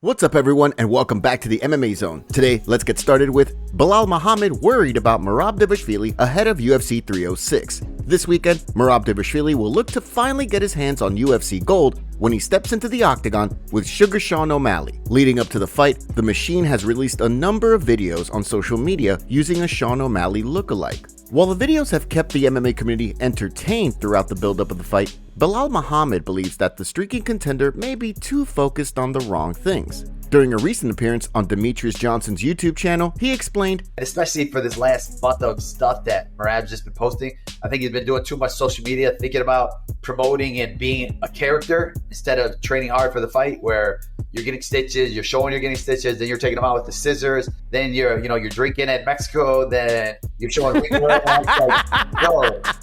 What's up everyone and welcome back to the MMA Zone. Today, let's get started with Belal Muhammad worried about Merab Dvalishvili ahead of UFC 306. This weekend, Merab Dvalishvili will look to finally get his hands on UFC gold when he steps into the octagon with Sugar Sean O'Malley. Leading up to the fight, the Machine has released a number of videos on social media using a Sean O'Malley lookalike. While the videos have kept the MMA community entertained throughout the build-up of the fight, Belal Muhammad believes that the streaky contender may be too focused on the wrong things. During a recent appearance on Demetrius Johnson's YouTube channel, he explained, especially for this last month of stuff that Merab's just been posting, I think he's been doing too much social media, thinking about promoting and being a character instead of training hard for the fight, where you're getting stitches, you're showing you're getting stitches, then you're taking them out with the scissors, then you're drinking at Mexico, then you're showing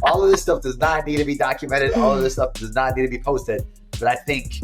all of this stuff does not need to be documented, all of this stuff does not need to be posted. But I think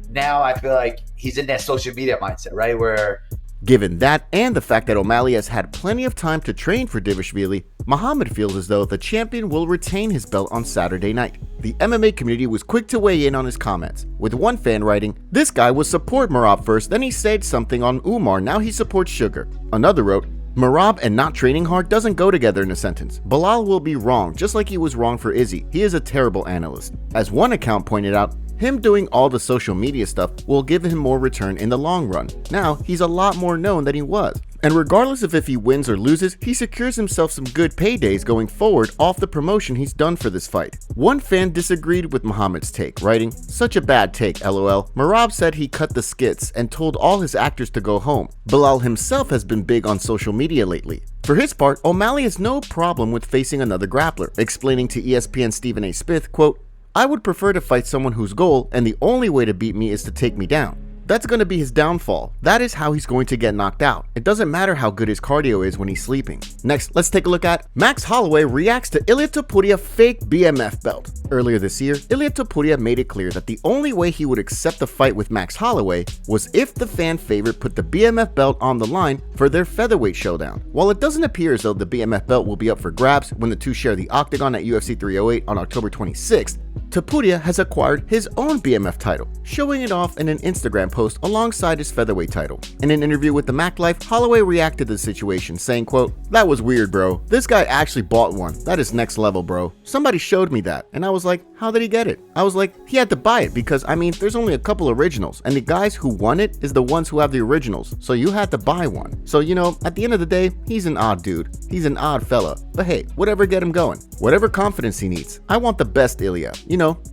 now I feel like he's in that social media mindset, right? Where given that and the fact that O'Malley has had plenty of time to train for Dvalishvili, Muhammad feels as though the champion will retain his belt on Saturday night. The MMA community was quick to weigh in on his comments, with one fan writing, "This guy would support Merab first, then he said something on Umar, now he supports Sugar." Another wrote, "Merab and not training hard doesn't go together in a sentence. Belal will be wrong, just like he was wrong for Izzy. He is a terrible analyst." As one account pointed out, him doing all the social media stuff will give him more return in the long run. Now, he's a lot more known than he was. And regardless of if he wins or loses, he secures himself some good paydays going forward off the promotion he's done for this fight. One fan disagreed with Muhammad's take, writing, "Such a bad take, lol. Merab said he cut the skits and told all his actors to go home. Belal himself has been big on social media lately." For his part, O'Malley has no problem with facing another grappler, explaining to ESPN Stephen A. Smith, quote, "I would prefer to fight someone whose goal and the only way to beat me is to take me down. That's going to be his downfall. That is how he's going to get knocked out. It doesn't matter how good his cardio is when he's sleeping." Next, let's take a look at Max Holloway reacts to Ilia Topuria fake BMF belt. Earlier this year, Ilia Topuria made it clear that the only way he would accept the fight with Max Holloway was if the fan favorite put the BMF belt on the line for their featherweight showdown. While it doesn't appear as though the BMF belt will be up for grabs when the two share the octagon at UFC 308 on October 26th, Topuria has acquired his own BMF title, showing it off in an Instagram post alongside his featherweight title. In an interview with the Mac Life, Holloway reacted to the situation, saying, quote, "That was weird, bro. This guy actually bought one. That is next level, bro. Somebody showed me that, and I was like, how did he get it? I was like, he had to buy it because, I mean, there's only a couple originals, and the guys who won it is the ones who have the originals, so you had to buy one. So, at the end of the day, he's an odd dude. He's an odd fella. But hey, whatever get him going. Whatever confidence he needs. I want the best Ilia.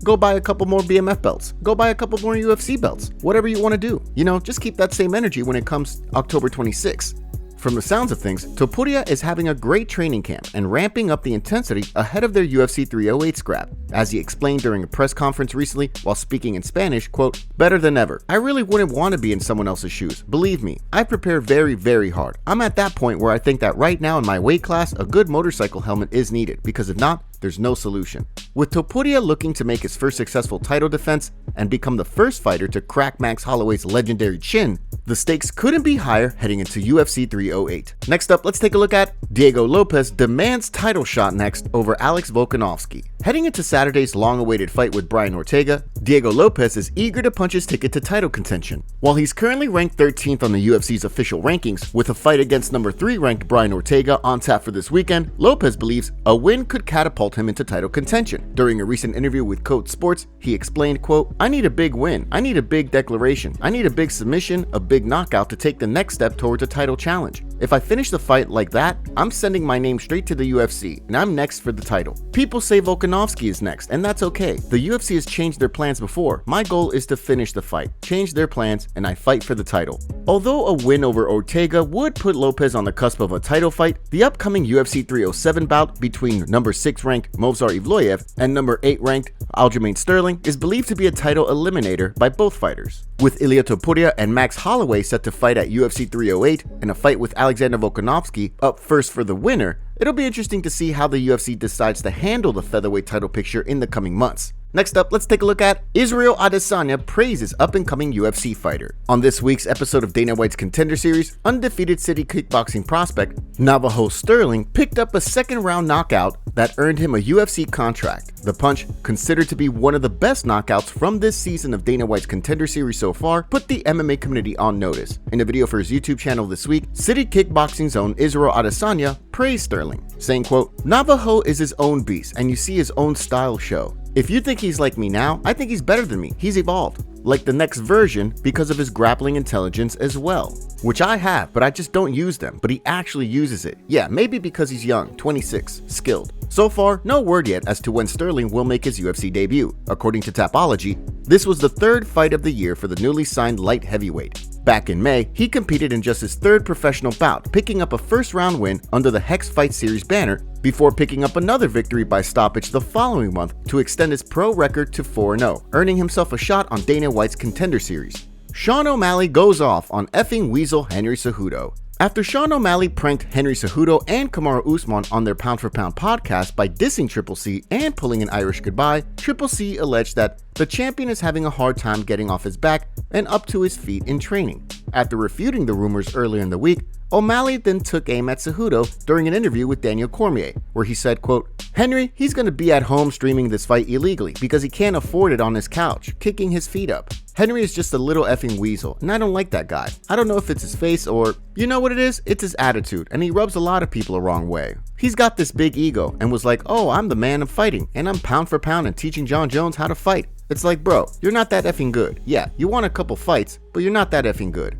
Go buy a couple more BMF belts. Go buy a couple more UFC belts. Whatever you want to do. Just keep that same energy when it comes October 26th. From the sounds of things, Topuria is having a great training camp and ramping up the intensity ahead of their UFC 308 scrap. As he explained during a press conference recently while speaking in Spanish, quote, "Better than ever. I really wouldn't want to be in someone else's shoes. Believe me, I prepare very, very hard. I'm at that point where I think that right now in my weight class, a good motorcycle helmet is needed, because if not, there's no solution." With Topuria looking to make his first successful title defense and become the first fighter to crack Max Holloway's legendary chin, the stakes couldn't be higher heading into UFC 308. Next up, let's take a look at Diego Lopes demands title shot next over Alex Volkanovski. Heading into Saturday's long-awaited fight with Brian Ortega, Diego Lopes is eager to punch his ticket to title contention. While he's currently ranked 13th on the UFC's official rankings, with a fight against number 3 ranked Brian Ortega on tap for this weekend, Lopes believes a win could catapult him into title contention. During a recent interview with Code Sports, he explained, quote, "I need a big win. I need a big declaration. I need a big submission, a big knockout to take the next step towards a title challenge. If I finish the fight like that, I'm sending my name straight to the UFC, and I'm next for the title. People say Volkanovski is next, and that's okay. The UFC has changed their plans before. My goal is to finish the fight, change their plans, and I fight for the title." Although a win over Ortega would put Lopes on the cusp of a title fight, the upcoming UFC 307 bout between number 6 ranked Movsar Evloev and number 8 ranked Aljamain Sterling is believed to be a title eliminator by both fighters. With Ilia Topuria and Max Holloway set to fight at UFC 308 and a fight with Alexander Volkanovski up first for the winner, it'll be interesting to see how the UFC decides to handle the featherweight title picture in the coming months. Next up, let's take a look at Israel Adesanya praises up-and-coming UFC fighter. On this week's episode of Dana White's Contender Series, undefeated city kickboxing prospect Navajo Sterling picked up a second-round knockout that earned him a UFC contract. The punch, considered to be one of the best knockouts from this season of Dana White's Contender Series so far, put the MMA community on notice. In a video for his YouTube channel this week, city kickboxing's own Israel Adesanya praised Sterling, saying, quote, "Navajo is his own beast, and you see his own style show. If you think he's like me now, I think he's better than me. He's evolved. Like the next version because of his grappling intelligence as well. Which I have, but I just don't use them, but he actually uses it. Yeah, maybe because he's young, 26, skilled. So far, no word yet as to when Sterling will make his UFC debut. According to Tapology, this was the third fight of the year for the newly signed light heavyweight. Back in May, he competed in just his third professional bout, picking up a first-round win under the Hex Fight Series banner before picking up another victory by stoppage the following month to extend his pro record to 4-0, earning himself a shot on Dana White's Contender Series. Sean O'Malley goes off on effing weasel Henry Cejudo. After Sean O'Malley pranked Henry Cejudo and Kamaru Usman on their Pound for Pound podcast by dissing Triple C and pulling an Irish goodbye, Triple C alleged that the champion is having a hard time getting off his back and up to his feet in training. After refuting the rumors earlier in the week, O'Malley then took aim at Cejudo during an interview with Daniel Cormier, where he said, quote, "Henry, he's going to be at home streaming this fight illegally because he can't afford it on his couch, kicking his feet up. Henry is just a little effing weasel, and I don't like that guy. I don't know if it's his face or, you know what it is? It's his attitude, and he rubs a lot of people the wrong way. He's got this big ego and was like, oh, I'm the man of fighting, and I'm pound for pound and teaching John Jones how to fight. It's like, bro, you're not that effing good. Yeah, you won a couple fights, but you're not that effing good."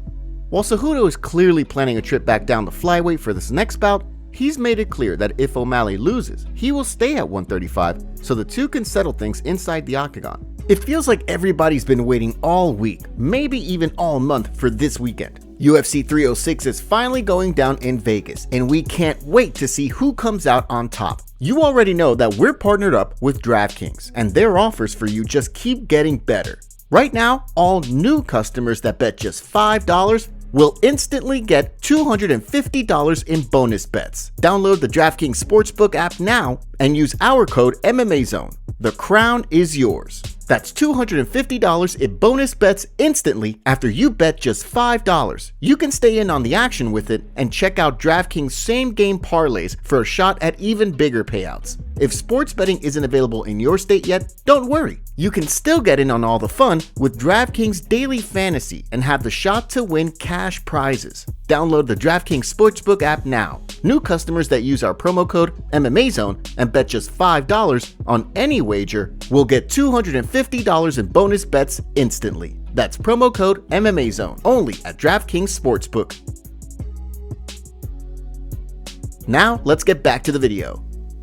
While Cejudo is clearly planning a trip back down to flyweight for this next bout, he's made it clear that if O'Malley loses, he will stay at 135 so the two can settle things inside the octagon. It feels like everybody's been waiting all week, maybe even all month, for this weekend. UFC 306 is finally going down in Vegas, and we can't wait to see who comes out on top. You already know that we're partnered up with DraftKings, and their offers for you just keep getting better. Right now, all new customers that bet just $5 will instantly get $250 in bonus bets. Download the DraftKings Sportsbook app now and use our code MMAZone. The crown is yours. That's $250 in bonus bets instantly after you bet just $5. You can stay in on the action with it and check out DraftKings same-game parlays for a shot at even bigger payouts. If sports betting isn't available in your state yet, don't worry. You can still get in on all the fun with DraftKings Daily Fantasy and have the shot to win cash prizes. Download the DraftKings Sportsbook app now. New customers that use our promo code MMAZone and bet just $5 on any wager will get $250 in bonus bets instantly. That's promo code MMAZone only at DraftKings Sportsbook. Now, let's get back to the video.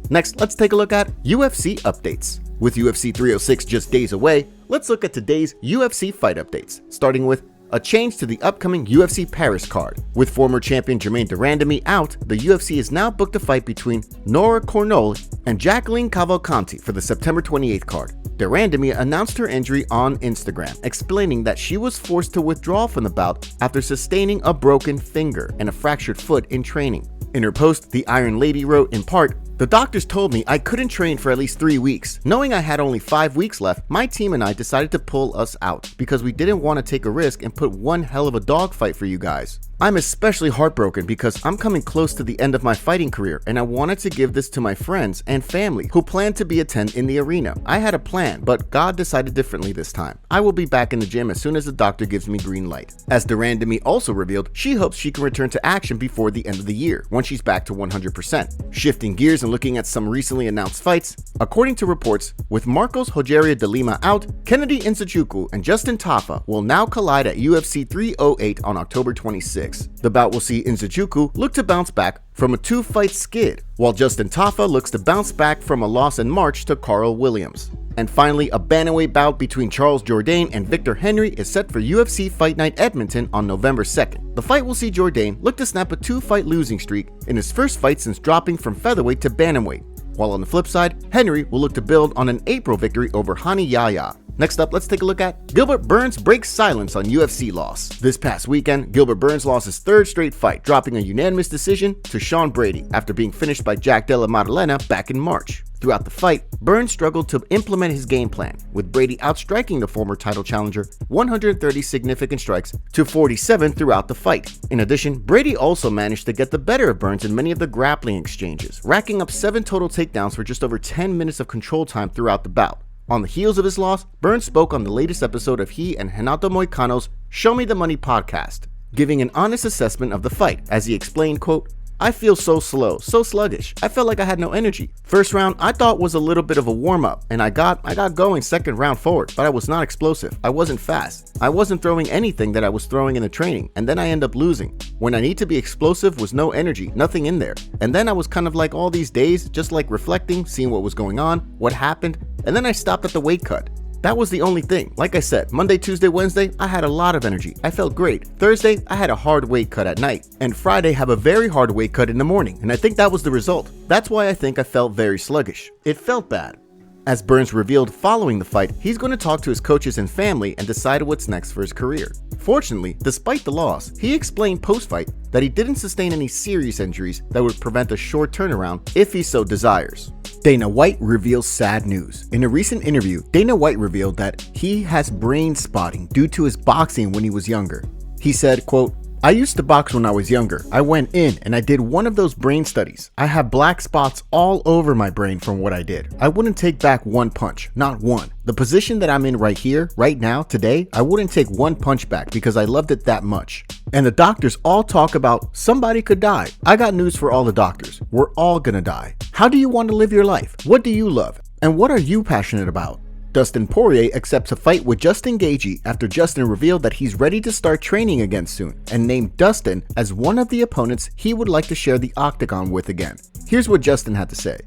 Next, let's take a look at UFC updates. With UFC 306 just days away, let's look at today's UFC fight updates, starting with a change to the upcoming UFC Paris card. With former champion Germaine de Randamie out, the UFC has now booked a fight between Nora Cornol and Jacqueline Cavalcanti for the September 28th card. De Randamie announced her injury on Instagram, explaining that she was forced to withdraw from the bout after sustaining a broken finger and a fractured foot in training. In her post, the Iron Lady wrote in part, "The doctors told me I couldn't train for at least 3 weeks. Knowing I had only 5 weeks left, my team and I decided to pull us out because we didn't want to take a risk and put one hell of a dogfight for you guys. I'm especially heartbroken because I'm coming close to the end of my fighting career and I wanted to give this to my friends and family who plan to be attend in the arena. I had a plan, but God decided differently this time. I will be back in the gym as soon as the doctor gives me green light." As de Randamie also revealed, she hopes she can return to action before the end of the year, when she's back to 100%. Shifting gears and looking at some recently announced fights, according to reports, with Marcos Rogerio de Lima out, Kennedy Nzechukwu and Justin Tafa will now collide at UFC 308 on October 26. The bout will see Nzechukwu look to bounce back from a 2-fight skid, while Justin Tafa looks to bounce back from a loss in March to Carl Williams. And finally, a bantamweight bout between Charles Jourdain and Victor Henry is set for UFC Fight Night Edmonton on November 2nd. The fight will see Jourdain look to snap a 2-fight losing streak in his first fight since dropping from featherweight to bantamweight, while on the flip side, Henry will look to build on an April victory over Hani Yahya. Next up, let's take a look at Gilbert Burns breaks silence on UFC loss. This past weekend, Gilbert Burns lost his 3rd straight fight, dropping a unanimous decision to Sean Brady after being finished by Jack Della Maddalena back in March. Throughout the fight, Burns struggled to implement his game plan, with Brady outstriking the former title challenger 130 significant strikes to 47 throughout the fight. In addition, Brady also managed to get the better of Burns in many of the grappling exchanges, racking up 7 total takedowns for just over 10 minutes of control time throughout the bout. On the heels of his loss, Burns spoke on the latest episode of he and Renato Moicano's Show Me the Money podcast, giving an honest assessment of the fight as he explained, quote, "I feel so slow, so sluggish. I felt like I had no energy. First round I thought was a little bit of a warm-up, and I got going second round forward, but I was not explosive. I wasn't fast. I wasn't throwing anything that I was throwing in the training, and then I end up losing. When I need to be explosive was no energy, nothing in there. And then I was kind of like all these days, just like reflecting, seeing what was going on, what happened, and then I stopped at the weight cut. That was the only thing. Like I said, Monday, Tuesday, Wednesday, I had a lot of energy. I felt great. Thursday, I had a hard weight cut at night. And Friday, have a very hard weight cut in the morning. And I think that was the result. That's why I think I felt very sluggish. It felt bad." As Burns revealed following the fight, he's going to talk to his coaches and family and decide what's next for his career. Fortunately, despite the loss, he explained post-fight that he didn't sustain any serious injuries that would prevent a short turnaround if he so desires. Dana White reveals sad news. In a recent interview, Dana White revealed that he has brain spotting due to his boxing when he was younger. He said, quote, "I used to box when I was younger. I went in and I did one of those brain studies. I have black spots all over my brain from what I did. I wouldn't take back one punch, not one. The position that I'm in right here, right now, today, I wouldn't take one punch back because I loved it that much. And the doctors all talk about somebody could die. I got news for all the doctors. We're all gonna die. How do you want to live your life? What do you love? And what are you passionate about?" Dustin Poirier accepts a fight with Justin Gaethje after Justin revealed that he's ready to start training again soon and named Dustin as one of the opponents he would like to share the octagon with again. Here's what Justin had to say.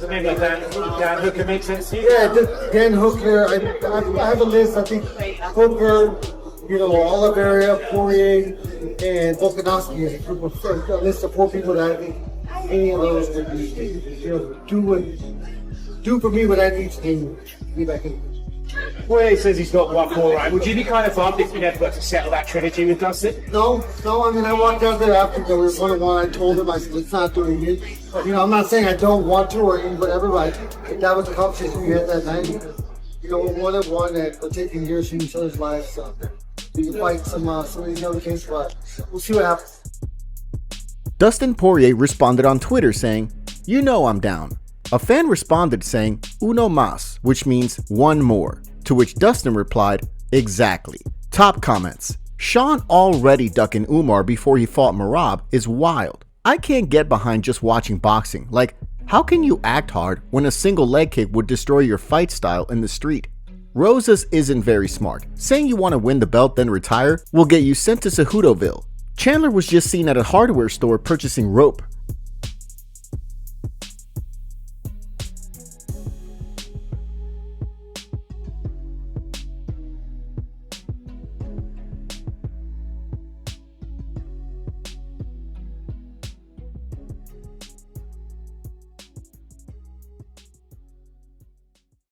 Maybe Dan Hooker makes sense to you? Yeah, Dan Hooker. I have a list. I think Hooker, Oliveira, Poirier, and Volkanovski is a list of 4 people that I think any of those would be, do for me what I need to do. Be back in. Poirier says he's got one more, right? Would you be kind of bummed if you never got to settle that trilogy with Dustin? No. I mean, I walked out there after there was 1-1. I told him, I said, let's not doing it. I'm not saying I don't want to or whatever, but if that was the competition we had that night, we're 1-1 and we're taking years from each other's lives. So we can fight some of these other cases, but we'll see what happens. Dustin Poirier responded on Twitter saying, "You know I'm down." A fan responded saying, "Uno más," which means one more, to which Dustin replied, "Exactly." Top comments. Sean already ducking Umar before he fought Merab is wild. I can't get behind just watching boxing. Like, how can you act hard when a single leg kick would destroy your fight style in the street? Rosas isn't very smart. Saying you want to win the belt then retire will get you sent to Cejudoville. Chandler was just seen at a hardware store purchasing rope.